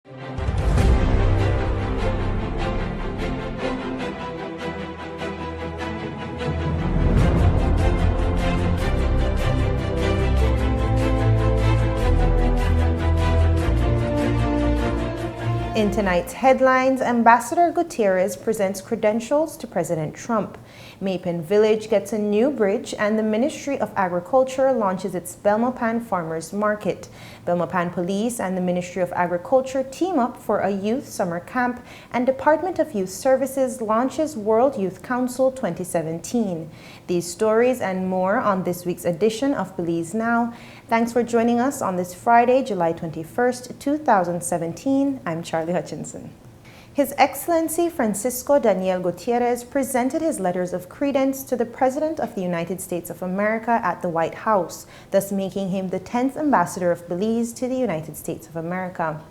In tonight's headlines, Ambassador Gutierez presents credentials to President Trump. Maypen Village gets a new bridge, and the Ministry of Agriculture launches its Belmopan Farmers Market. Belmopan Police and the Ministry of Agriculture team up for a youth summer camp, and Department of Youth Services launches World Youth Council 2017. These stories and more on this week's edition of Belize Now. Thanks for joining us on this Friday, July 21st, 2017. I'm Charlie Hutchinson. His Excellency Francisco Daniel Gutierrez presented his letters of credence to the President of the United States of America at the White House, thus making him the 10th Ambassador of Belize to the United States of America.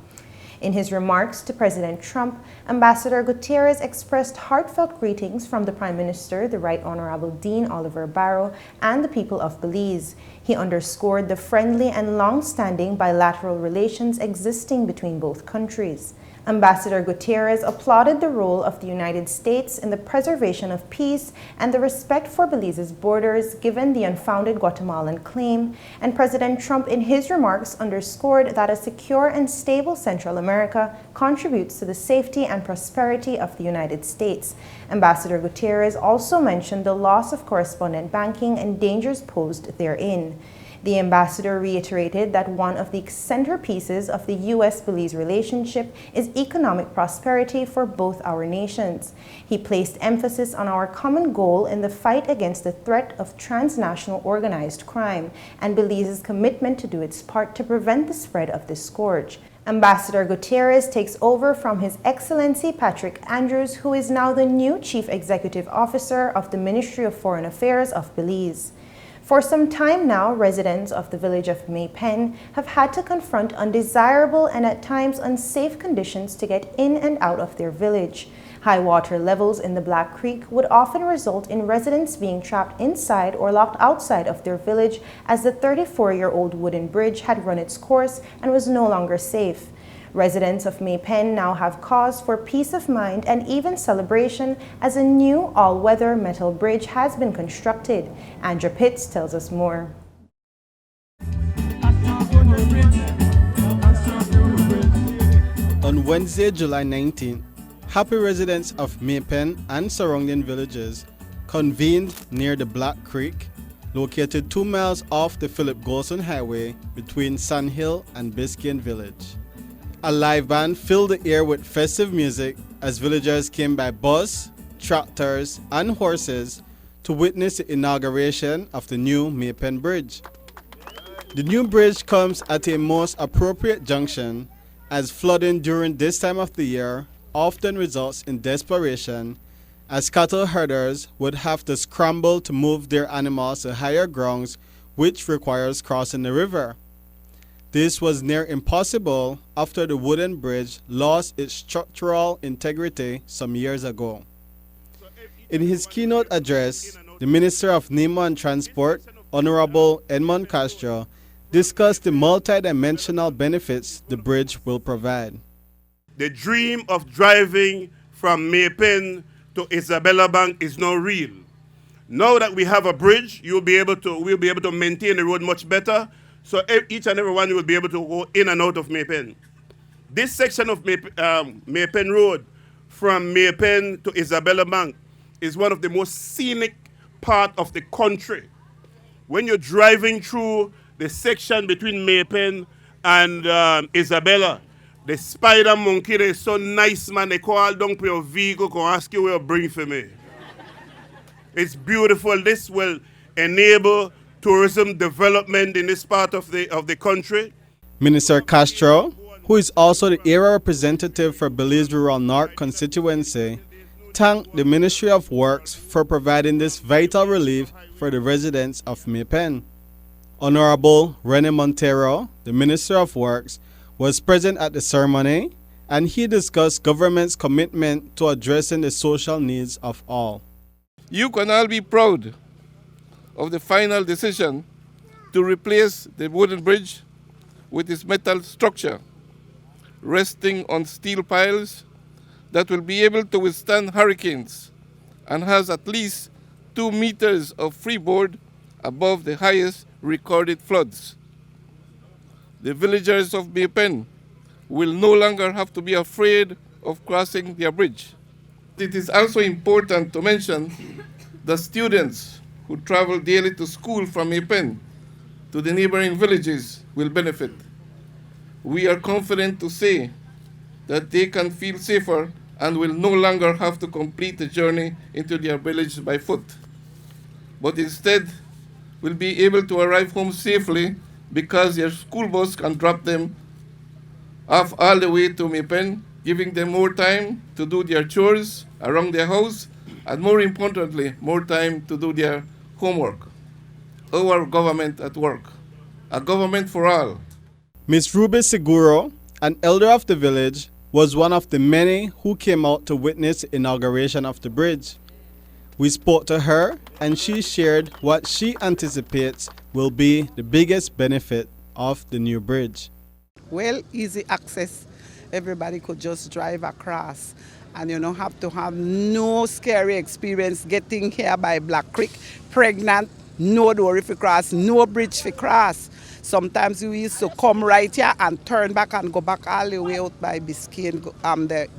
In his remarks to President Trump, Ambassador Gutierrez expressed heartfelt greetings from the Prime Minister, the Right Honorable Dean Oliver Barrow, and the people of Belize. He underscored the friendly and long-standing bilateral relations existing between both countries. Ambassador Gutierrez applauded the role of the United States in the preservation of peace and the respect for Belize's borders given the unfounded Guatemalan claim, and President Trump in his remarks underscored that a secure and stable Central America contributes to the safety and prosperity of the United States. Ambassador Gutierrez also mentioned the loss of correspondent banking and dangers posed therein. The ambassador reiterated that one of the centerpieces of the U.S.-Belize relationship is economic prosperity for both our nations. He placed emphasis on our common goal in the fight against the threat of transnational organized crime and Belize's commitment to do its part to prevent the spread of this scourge. Ambassador Gutierrez takes over from His Excellency Patrick Andrews, who is now the new Chief Executive Officer of the Ministry of Foreign Affairs of Belize. For some time now, residents of the village of Maypen have had to confront undesirable and at times unsafe conditions to get in and out of their village. High water levels in the Black Creek would often result in residents being trapped inside or locked outside of their village, as the 34-year-old wooden bridge had run its course and was no longer safe. Residents of Maypen now have cause for peace of mind and even celebration, as a new all-weather metal bridge has been constructed. Andrew Pitts tells us more. On Wednesday, July 19th, happy residents of Maypen and surrounding villages convened near the Black Creek, located 2 miles off the Philip Golson Highway between Sandhill and Biscayne Village. A live band filled the air with festive music as villagers came by bus, tractors, and horses to witness the inauguration of the new Maypen Bridge. The new bridge comes at a most appropriate junction, as flooding during this time of the year often results in desperation, as cattle herders would have to scramble to move their animals to higher grounds, which requires crossing the river. This was near impossible after the wooden bridge lost its structural integrity some years ago. In his keynote address, the Minister of NEMA and Transport, Honorable Edmond Castro, discussed the multi-dimensional benefits the bridge will provide. The dream of driving from Maypen to Isabella Bank is now real. Now that we have a bridge, we'll be able to maintain the road much better. So each and every one will be able to go in and out of Maypen. This section of Maypen Road from Maypen to Isabella Bank is one of the most scenic part of the country. When you're driving through the section between Maypen and Isabella, the spider monkey, they're so nice, man. They call down to your vehicle, can ask you where you bring for me. It's beautiful. This will enable tourism development in this part of the country. Minister Castro, who is also the area representative for Belize Rural North constituency, thanked the Ministry of Works for providing this vital relief for the residents of Maypen. Honorable Rene Montero, the Minister of Works, was present at the ceremony, and he discussed government's commitment to addressing the social needs of all. You can all be proud of the final decision to replace the wooden bridge with its metal structure. resting on steel piles that will be able to withstand hurricanes and has at least 2 meters of freeboard above the highest recorded floods. The villagers of Maypen will no longer have to be afraid of crossing their bridge. It is also important to mention the students who travel daily to school from Maypen to the neighboring villages will benefit. We are confident to say that they can feel safer and will no longer have to complete the journey into their village by foot, but instead will be able to arrive home safely because their school bus can drop them off all the way to Maypen, giving them more time to do their chores around their house, and more importantly, more time to do their homework. Our government at work, a government for all. Miss Ruby Seguro, an elder of the village, was one of the many who came out to witness the inauguration of the bridge. We spoke to her and she shared what she anticipates will be the biggest benefit of the new bridge. Well, easy access. Everybody could just drive across and you don't have to have no scary experience getting here by Black Creek, pregnant, no door if you cross, no bridge for cross. Sometimes we used to come right here and turn back and go back all the way out by Biscayne,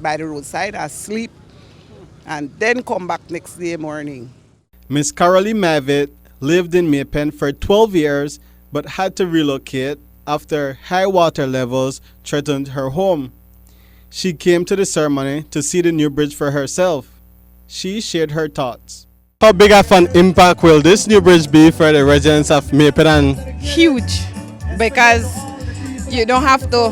by the roadside and sleep, and then come back next day morning. Miss Carolee Mavitt lived in Maypen for 12 years but had to relocate after high water levels threatened her home. She came to the ceremony to see the new bridge for herself. She shared her thoughts. How big of an impact will this new bridge be for the residents of Maypen? Huge, because you don't have to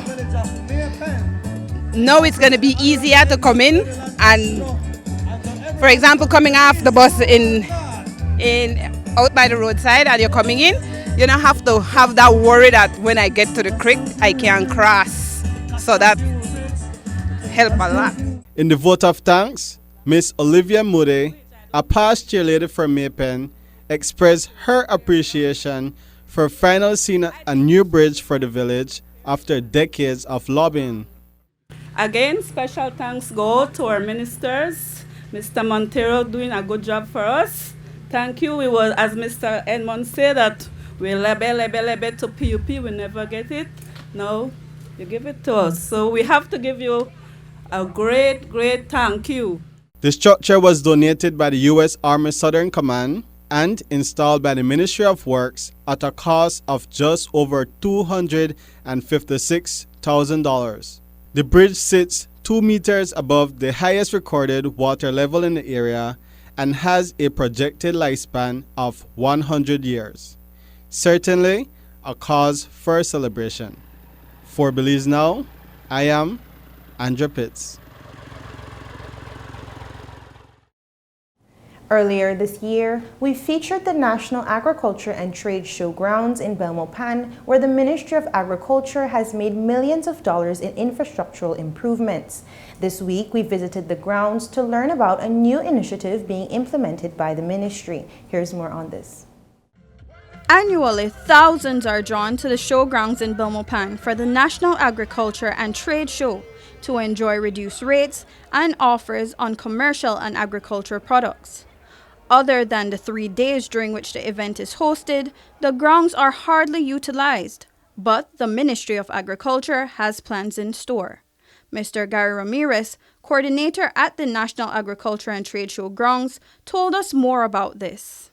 know it's going to be easier to come in, and for example coming off the bus in out by the roadside and you're coming in, you don't have to have that worry that when I get to the creek I can't cross. So that helped a lot. In the vote of thanks, Miss Olivia Moody, a past cheerleader from Maypen, expressed her appreciation for finally seeing a new bridge for the village after decades of lobbying. Again, special thanks go to our ministers. Mr. Montero doing a good job for us. Thank you. We will, as Mr. Edmond said, that we lebe to PUP, we never get it. No, you give it to us. So we have to give you a great, great thank you. The structure was donated by the U.S. Army Southern Command and installed by the Ministry of Works at a cost of just over $256,000. The bridge sits 2 meters above the highest recorded water level in the area and has a projected lifespan of 100 years. Certainly a cause for celebration. For Belize Now, I am Andrew Pitts. Earlier this year, we featured the National Agriculture and Trade Show grounds in Belmopan, where the Ministry of Agriculture has made millions of dollars in infrastructural improvements. This week, we visited the grounds to learn about a new initiative being implemented by the ministry. Here's more on this. Annually, thousands are drawn to the showgrounds in Belmopan for the National Agriculture and Trade Show to enjoy reduced rates and offers on commercial and agricultural products. Other than the 3 days during which the event is hosted, the grounds are hardly utilized, but the Ministry of Agriculture has plans in store. Mr. Gary Ramirez, coordinator at the National Agriculture and Trade Show grounds, told us more about this.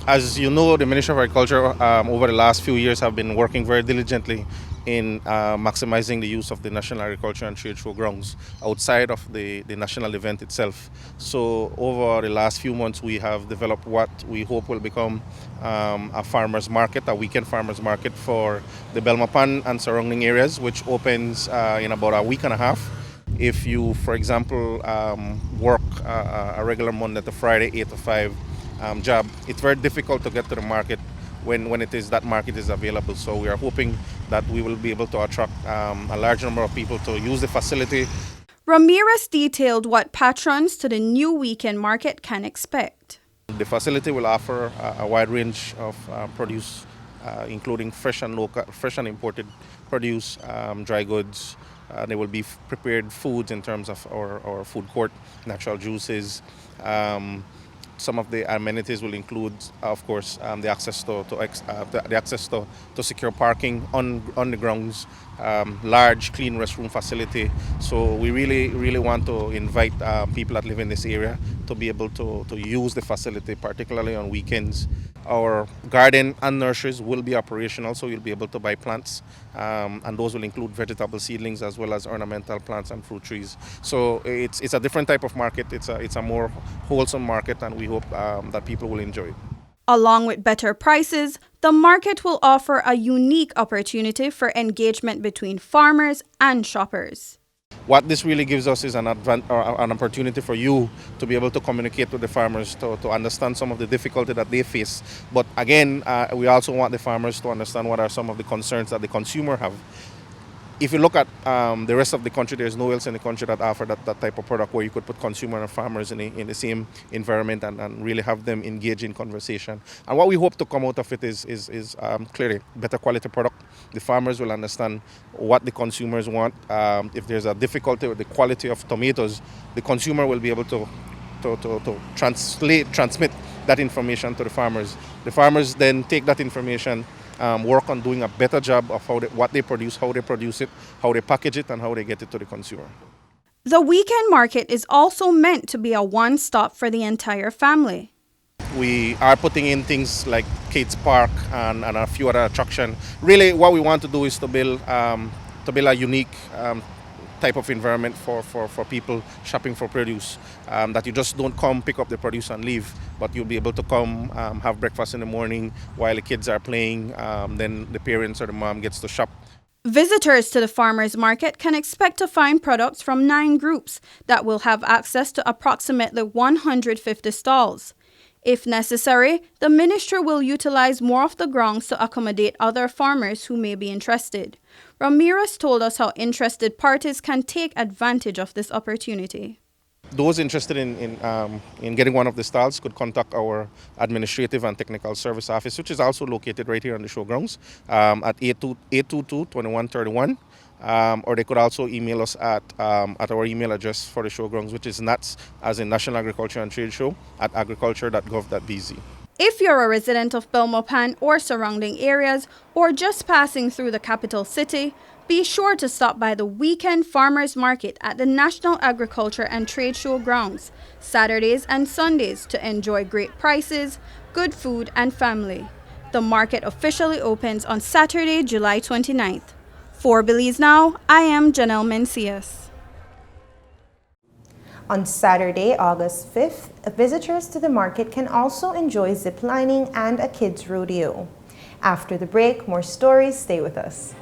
As you know, the Ministry of Agriculture over the last few years have been working very diligently in maximizing the use of the National Agriculture and Trade Show grounds outside of the national event itself. So over the last few months we have developed what we hope will become a farmers market, a weekend farmers market for the Belmopan and surrounding areas, which opens in about a week and a half. If you, for example, work a regular Monday to Friday 8 to 5 job, it's very difficult to get to the market when that market is available. So we are hoping that we will be able to attract a large number of people to use the facility. Ramirez detailed what patrons to the new weekend market can expect. The facility will offer a wide range of produce, including fresh and imported produce, dry goods, There will be prepared foods in terms of our food court, natural juices. Some of the amenities will include, of course, the access to secure parking on the grounds, large clean restroom facility. So we really want to invite people that live in this area to be able to use the facility, particularly on weekends. Our garden and nurseries will be operational, so you'll be able to buy plants, and those will include vegetable seedlings as well as ornamental plants and fruit trees. So it's a different type of market. It's a more wholesome market, and we hope that people will enjoy it. Along with better prices, the market will offer a unique opportunity for engagement between farmers and shoppers. What this really gives us is an opportunity for you to be able to communicate with the farmers, to understand some of the difficulty that they face. But again, we also want the farmers to understand what are some of the concerns that the consumer have. If you look at the rest of the country, there's no else in the country that offer that type of product where you could put consumer and farmers in the same environment and really have them engage in conversation. And what we hope to come out of it is clearly better quality product. The farmers will understand what the consumers want. If there's a difficulty with the quality of tomatoes, the consumer will be able to transmit that information to the farmers. The farmers then take that information, work on doing a better job of what they produce, how they produce it, how they package it, and how they get it to the consumer. The weekend market is also meant to be a one-stop for the entire family. We are putting in things like Kids Park and a few other attractions. Really, what we want to do is to build a unique type of environment for people shopping for produce, that you just don't come pick up the produce and leave, but you'll be able to come have breakfast in the morning while the kids are playing, then the parents or the mom gets to shop. Visitors to the farmers market can expect to find products from 9 groups that will have access to approximately 150 stalls. If necessary, the ministry will utilize more of the grounds to accommodate other farmers who may be interested. Ramirez told us how interested parties can take advantage of this opportunity. Those interested in getting one of the stalls could contact our administrative and technical service office, which is also located right here on the showgrounds, at 822-2131. Or they could also email us at our email address for the showgrounds, which is NATS, as in National Agriculture and Trade Show, at agriculture.gov.bz. If you're a resident of Belmopan or surrounding areas, or just passing through the capital city, be sure to stop by the weekend farmers market at the National Agriculture and Trade Show grounds, Saturdays and Sundays, to enjoy great prices, good food, and family. The market officially opens on Saturday, July 29th. For Belize Now, I am Janelle Mencias. On Saturday, August 5th, visitors to the market can also enjoy zip lining and a kids' rodeo. After the break, more stories. Stay with us.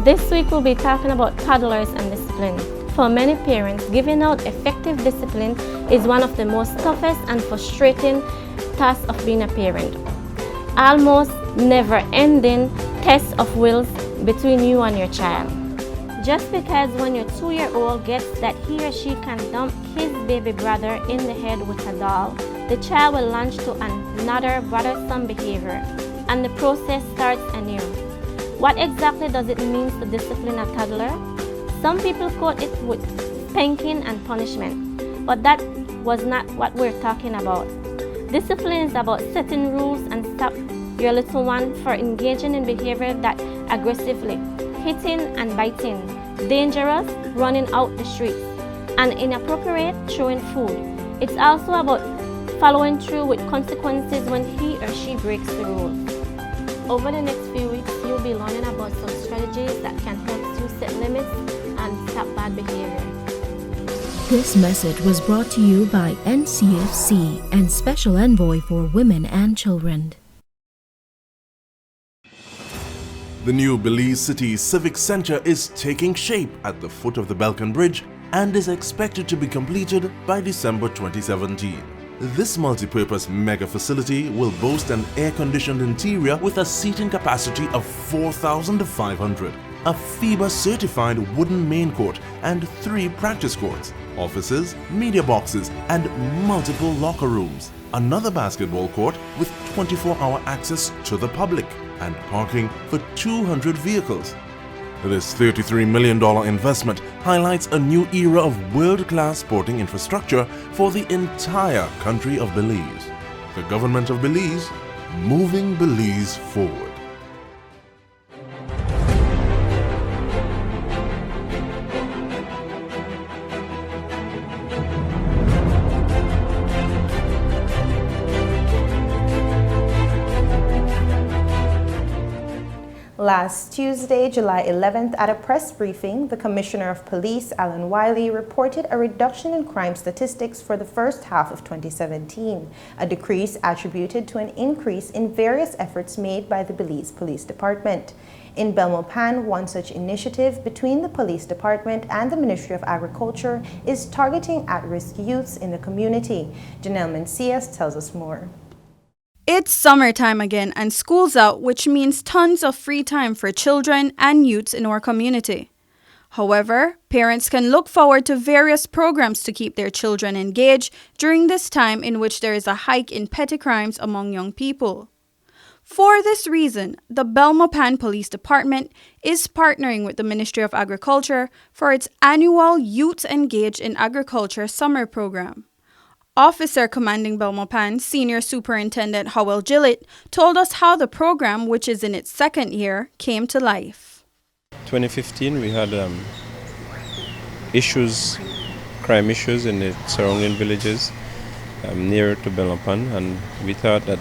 This week we'll be talking about toddlers and discipline. For many parents, giving out effective discipline is one of the most toughest and frustrating tasks of being a parent. Almost never-ending tests of wills between you and your child. Just because when your 2-year-old gets that he or she can dump his baby brother in the head with a doll, the child will launch to another bothersome behavior, and the process starts anew. What exactly does it mean to discipline a toddler? Some people quote it with spanking and punishment, but that was not what we're talking about. Discipline is about setting rules and stop your little one for engaging in behavior that aggressively, hitting and biting, dangerous, running out the streets, and inappropriate throwing food. It's also about following through with consequences when he or she breaks the rules. Over the next few weeks, you'll be learning about some strategies that can help you set limits and stop bad behavior. This message was brought to you by NCFC and Special Envoy for Women and Children. The new Belize City Civic Center is taking shape at the foot of the Balkan Bridge and is expected to be completed by December 2017. This multi-purpose mega facility will boast an air-conditioned interior with a seating capacity of 4,500, a FIBA-certified wooden main court and 3 practice courts, offices, media boxes, and multiple locker rooms, another basketball court with 24-hour access to the public, and parking for 200 vehicles. This $33 million investment highlights a new era of world-class sporting infrastructure for the entire country of Belize. The government of Belize, moving Belize forward. Last Tuesday, July 11th, at a press briefing, the Commissioner of Police, Alan Wiley, reported a reduction in crime statistics for the first half of 2017, a decrease attributed to an increase in various efforts made by the Belize Police Department. In Belmopan, one such initiative between the Police Department and the Ministry of Agriculture is targeting at-risk youths in the community. Janelle Mencias tells us more. It's summertime again and school's out, which means tons of free time for children and youths in our community. However, parents can look forward to various programs to keep their children engaged during this time in which there is a hike in petty crimes among young people. For this reason, the Belmopan Police Department is partnering with the Ministry of Agriculture for its annual Youth Engaged in Agriculture summer program. Officer Commanding Belmopan, Senior Superintendent Howell Gillett, told us how the program, which is in its second year, came to life. 2015, we had crime issues in the surrounding villages near to Belmopan, and we thought that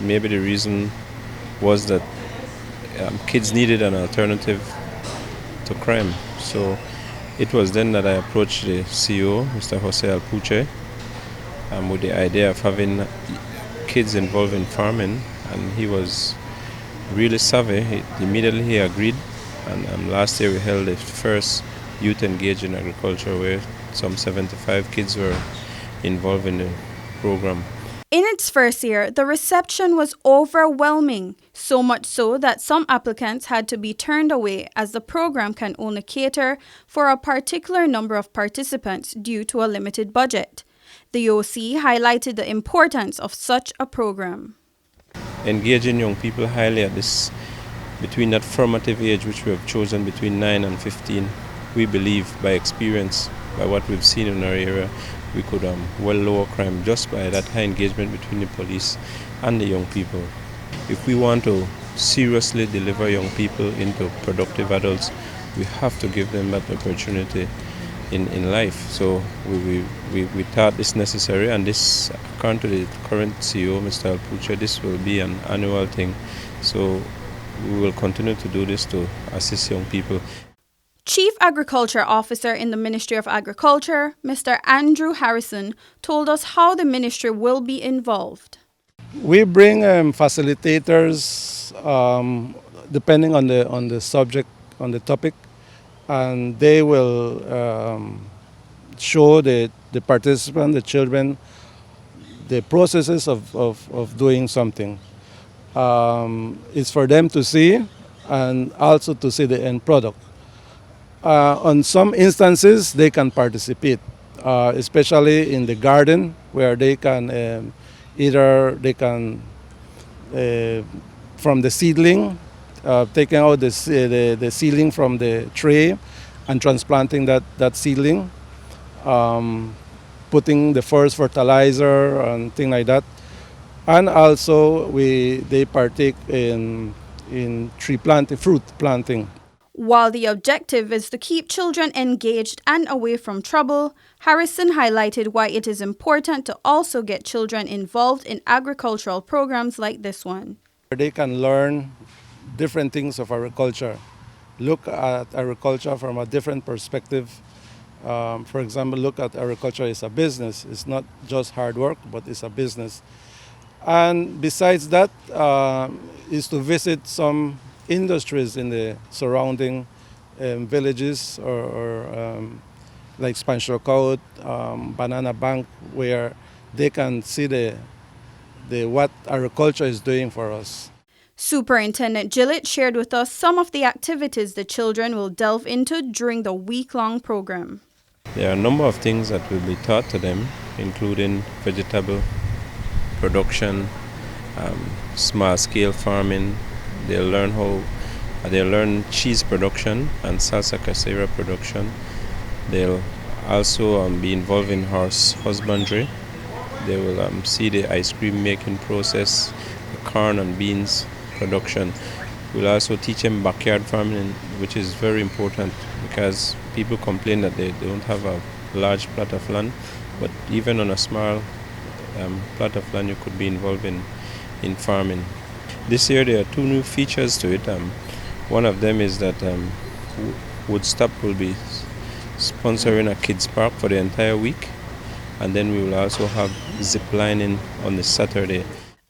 maybe the reason was that kids needed an alternative to crime. So it was then that I approached the CEO, Mr. Jose Alpuche, with the idea of having kids involved in farming, and he was really savvy. Immediately he agreed, and last year we held the first Youth Engaged in Agriculture where some 75 kids were involved in the program. In its first year, the reception was overwhelming, so much so that some applicants had to be turned away as the program can only cater for a particular number of participants due to a limited budget. The OC highlighted the importance of such a program. Engaging young people highly at this, between that formative age which we have chosen between 9 and 15, we believe by experience, by what we've seen in our area, we could well lower crime just by that high engagement between the police and the young people. If we want to seriously deliver young people into productive adults, we have to give them that opportunity in life. So we thought this necessary, and this, according to the current CEO, Mr. Alpuche, this will be an annual thing. So we will continue to do this to assist young people. Chief Agriculture Officer in the Ministry of Agriculture, Mr. Andrew Harrison, told us how the ministry will be involved. We bring facilitators depending on the subject, on the topic, and they will show the participant, the children, the processes of doing something. It's for them to see and also to see the end product. On some instances, they can participate, especially in the garden, where they can from the seedling, taking out the seedling from the tray and transplanting that seedling, putting the first fertilizer and things like that. And also they partake in tree planting, fruit planting. While the objective is to keep children engaged and away from trouble, Harrison highlighted why it is important to also get children involved in agricultural programs like this one. They can learn different things of agriculture, look at agriculture from a different perspective. For example, look at agriculture as a business. It's not just hard work, but it's a business. And besides that, is to visit some industries in the surrounding villages or like Spanish Lookout, Banana Bank, where they can see the what agriculture is doing for us. Superintendent Gillett shared with us some of the activities the children will delve into during the week-long program. There are a number of things that will be taught to them, including vegetable production, small-scale farming. They'll learn cheese production and salsa casera production. They'll also be involved in horse husbandry. They will see the ice cream making process, the corn and beans production. We'll also teach them backyard farming, which is very important because people complain that they don't have a large plot of land, but even on a small plot of land you could be involved in farming. This year there are two new features to it. One of them is that Woodstop will be sponsoring a kids park for the entire week, and then we will also have zip lining on the Saturday.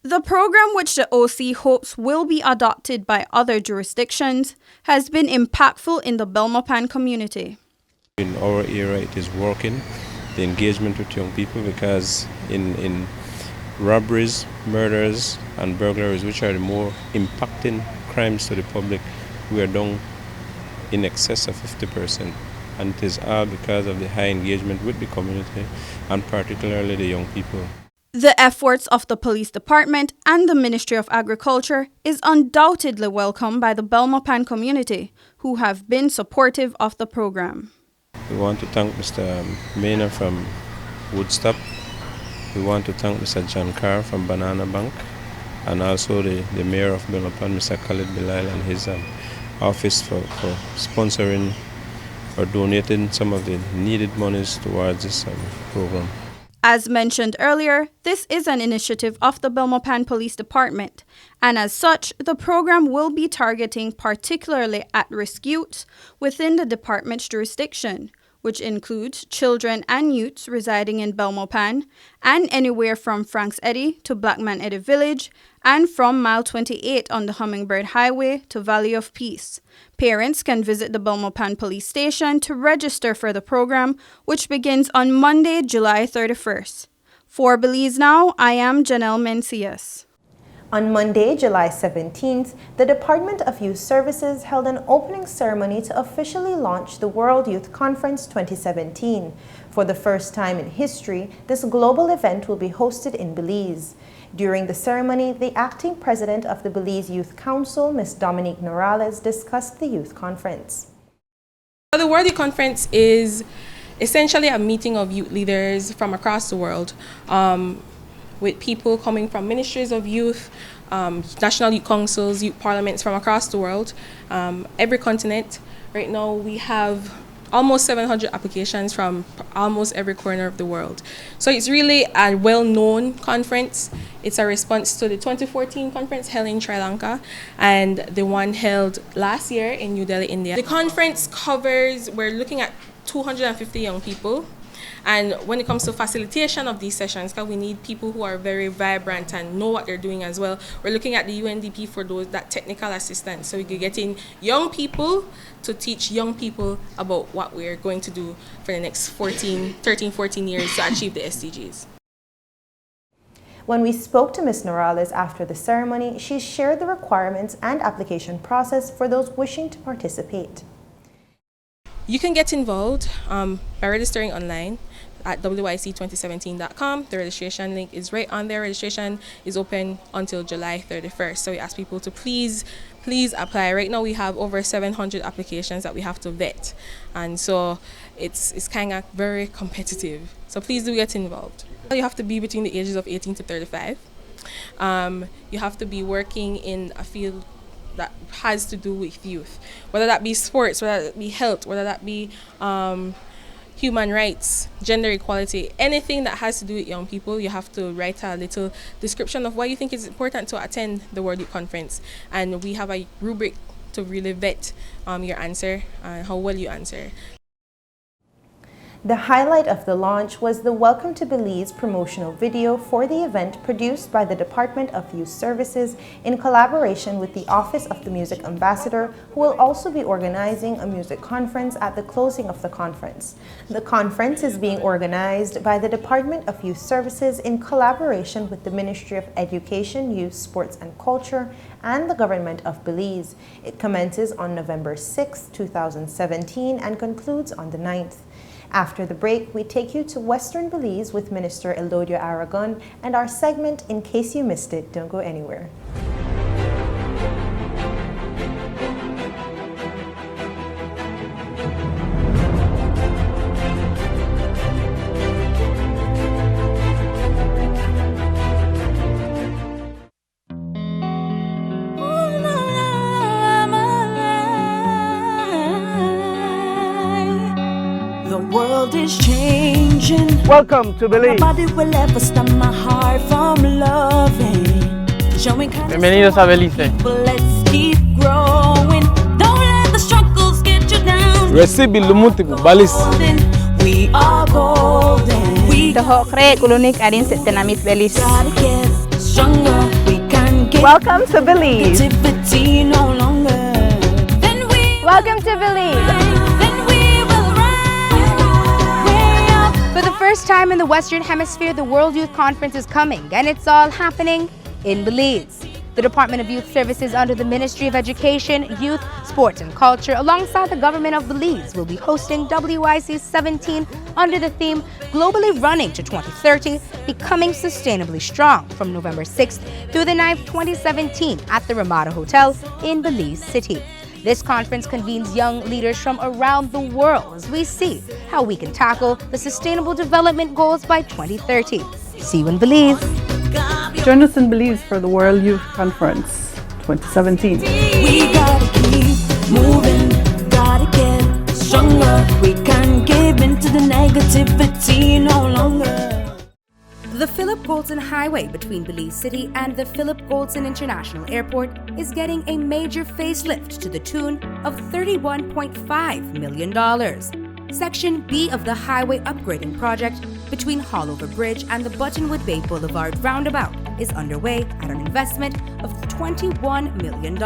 The program, which the OC hopes will be adopted by other jurisdictions, has been impactful in the Belmopan community. In our era it is working, the engagement with young people, because in robberies, murders and burglaries, which are the more impacting crimes to the public, we are down in excess of 50%. And it is all because of the high engagement with the community and particularly the young people. The efforts of the police department and the Ministry of Agriculture is undoubtedly welcomed by the Belmopan community, who have been supportive of the program. We want to thank Mr. Maynard from Woodstop. We want to thank Mr. John Carr from Banana Bank, and also the Mayor of Belmopan, Mr. Khalid Bilal, and his office for sponsoring or donating some of the needed monies towards this program. As mentioned earlier, this is an initiative of the Belmopan Police Department, and as such, the program will be targeting particularly at-risk youths within the department's jurisdiction, which includes children and youths residing in Belmopan and anywhere from Franks Eddy to Blackman Eddy Village and from Mile 28 on the Hummingbird Highway to Valley of Peace. Parents can visit the Belmopan Police Station to register for the program, which begins on Monday, July 31st. For Belize Now, I am Janelle Mencias. On Monday, July 17th, the Department of Youth Services held an opening ceremony to officially launch the World Youth Conference 2017. For the first time in history, this global event will be hosted in Belize. During the ceremony, the acting president of the Belize Youth Council, Ms. Dominique Norales, discussed the youth conference. The World Youth Conference is essentially a meeting of youth leaders from across the world, with people coming from ministries of youth, national youth councils, youth parliaments from across the world, every continent. Right now we have almost 700 applications from almost every corner of the world. So it's really a well-known conference. It's a response to the 2014 conference held in Sri Lanka and the one held last year in New Delhi, India. The conference covers, we're looking at 250 young people. And when it comes to facilitation of these sessions, because we need people who are very vibrant and know what they're doing as well, we're looking at the UNDP for that technical assistance. So we could get in young people to teach young people about what we're going to do for the next 13, 14 years to achieve the SDGs. When we spoke to Ms. Norales after the ceremony, she shared the requirements and application process for those wishing to participate. You can get involved by registering online at wyc2017.com. The registration link is right on there. Registration is open until July 31st. So we ask people to please apply. Right now we have over 700 applications that we have to vet. And so it's kind of very competitive. So please do get involved. You have to be between the ages of 18 to 35. You have to be working in a field that has to do with youth, whether that be sports, whether that be health, whether that be human rights, gender equality, anything that has to do with young people. You have to write a little description of why you think it's important to attend the World Youth Conference, and we have a rubric to really vet your answer and how well you answer. The highlight of the launch was the Welcome to Belize promotional video for the event produced by the Department of Youth Services in collaboration with the Office of the Music Ambassador, who will also be organizing a music conference at the closing of the conference. The conference is being organized by the Department of Youth Services in collaboration with the Ministry of Education, Youth, Sports and Culture and the Government of Belize. It commences on November 6, 2017 and concludes on the 9th. After the break, we take you to Western Belize with Minister Elodio Aragon and our segment, In Case You Missed It. Don't go anywhere. Is changing. Welcome to Belize. Nobody will ever stop my heart from loving. Bienvenidos a Belize. Let's keep growing. Don't let the struggles get you down. Recibe lumutiku Belize. We are golden. We Tohokre kulunik adin setenamit Belize. gotta get stronger. We can get Welcome to Belize. negativity no longer. Then we Welcome to Belize. For the first time in the Western Hemisphere, the World Youth Conference is coming, and it's all happening in Belize. The Department of Youth Services under the Ministry of Education, Youth, Sports and Culture, alongside the Government of Belize, will be hosting WYC 17 under the theme Globally Running to 2030, Becoming Sustainably Strong from November 6th through the 9th, 2017 at the Ramada Hotel in Belize City. This conference convenes young leaders from around the world as we see how we can tackle the Sustainable Development Goals by 2030. See you in Belize. Join us in Belize for the World Youth Conference 2017. We gotta keep moving, gotta get stronger. We can't give in to the negativity no longer. The Philip Goldson Highway between Belize City and the Philip Goldson International Airport is getting a major facelift to the tune of $31.5 million. Section B of the highway upgrading project between Hallover Bridge and the Buttonwood Bay Boulevard roundabout is underway at an investment of $21 million.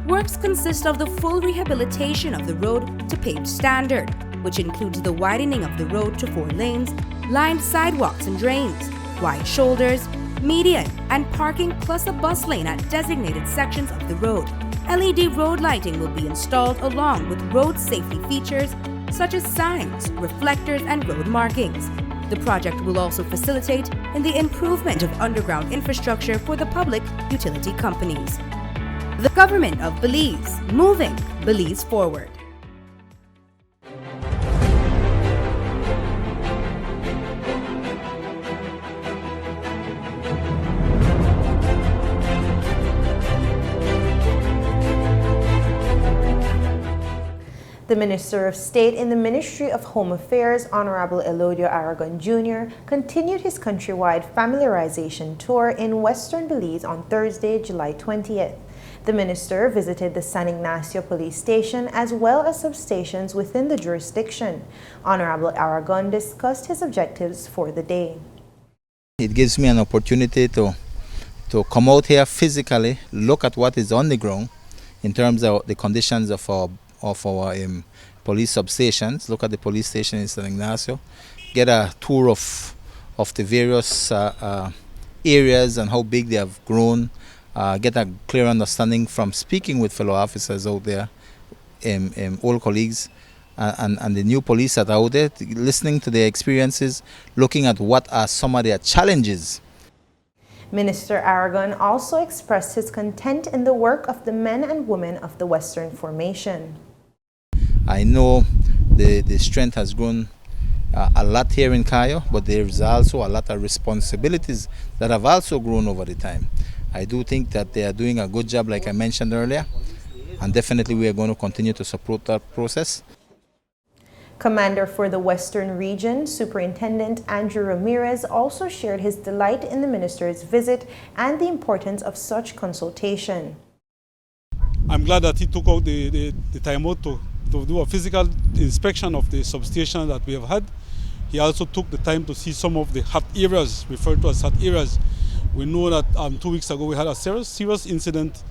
Works consist of the full rehabilitation of the road to paved standard, which includes the widening of the road to 4 lanes, lined sidewalks and drains, wide shoulders, median and parking plus a bus lane at designated sections of the road. LED road lighting will be installed along with road safety features such as signs, reflectors and road markings. The project will also facilitate in the improvement of underground infrastructure for the public utility companies. The Government of Belize, moving Belize forward. The Minister of State in the Ministry of Home Affairs, Honorable Elodio Aragon Jr., continued his countrywide familiarization tour in Western Belize on Thursday, July 20th. The minister visited the San Ignacio police station as well as substations within the jurisdiction. Honorable Aragon discussed his objectives for the day. It gives me an opportunity to come out here physically, look at what is on the ground in terms of the conditions of our police substations, look at the police station in San Ignacio, get a tour of the various areas and how big they have grown, get a clear understanding from speaking with fellow officers out there, old colleagues, and the new police that are out there, listening to their experiences, looking at what are some of their challenges. Minister Aragon also expressed his content in the work of the men and women of the Western Formation. I know the strength has grown a lot here in Cayo, but there is also a lot of responsibilities that have also grown over the time. I do think that they are doing a good job, like I mentioned earlier, and definitely we are going to continue to support that process. Commander for the Western Region, Superintendent Andrew Ramirez, also shared his delight in the minister's visit and the importance of such consultation. I'm glad that he took out the time out to to do a physical inspection of the substation that we have had. He also took the time to see some of the hot areas, referred to as hot areas. We know that 2 weeks ago we had a serious incident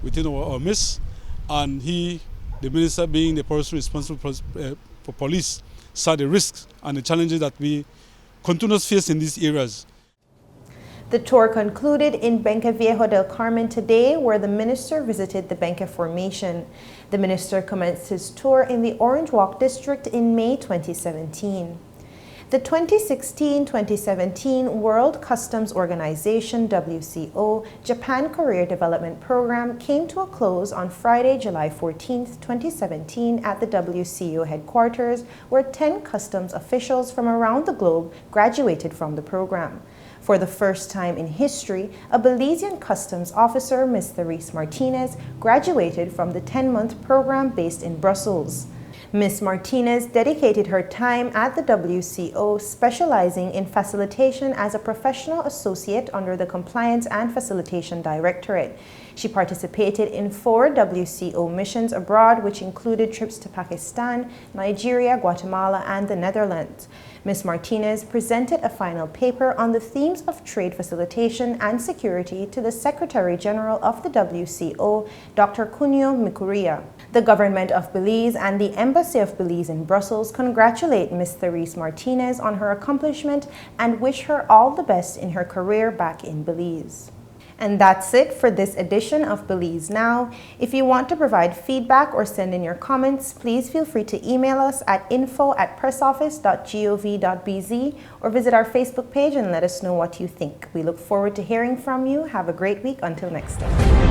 within our midst, and the minister being the person responsible for police, saw the risks and the challenges that we continuously face in these areas. The tour concluded in Benque Viejo del Carmen today, where the minister visited the Benque Formation. The minister commenced his tour in the Orange Walk district in May 2017. The 2016-2017 World Customs Organization WCO Japan Career Development Program came to a close on Friday, July 14, 2017 at the WCO headquarters, where 10 customs officials from around the globe graduated from the program. For the first time in history, a Belizean customs officer, Ms. Therese Martinez, graduated from the 10-month program based in Brussels. Ms. Martinez dedicated her time at the WCO, specializing in facilitation as a professional associate under the Compliance and Facilitation Directorate. She participated in 4 WCO missions abroad, which included trips to Pakistan, Nigeria, Guatemala, and the Netherlands. Ms. Martinez presented a final paper on the themes of trade facilitation and security to the Secretary General of the WCO, Dr. Cunio Mikuria. The government of Belize and the Embassy of Belize in Brussels congratulate Ms. Therese Martinez on her accomplishment and wish her all the best in her career back in Belize. And that's it for this edition of Belize Now. If you want to provide feedback or send in your comments, please feel free to email us at info@pressoffice.gov.bz or visit our Facebook page and let us know what you think. We look forward to hearing from you. Have a great week. Until next time.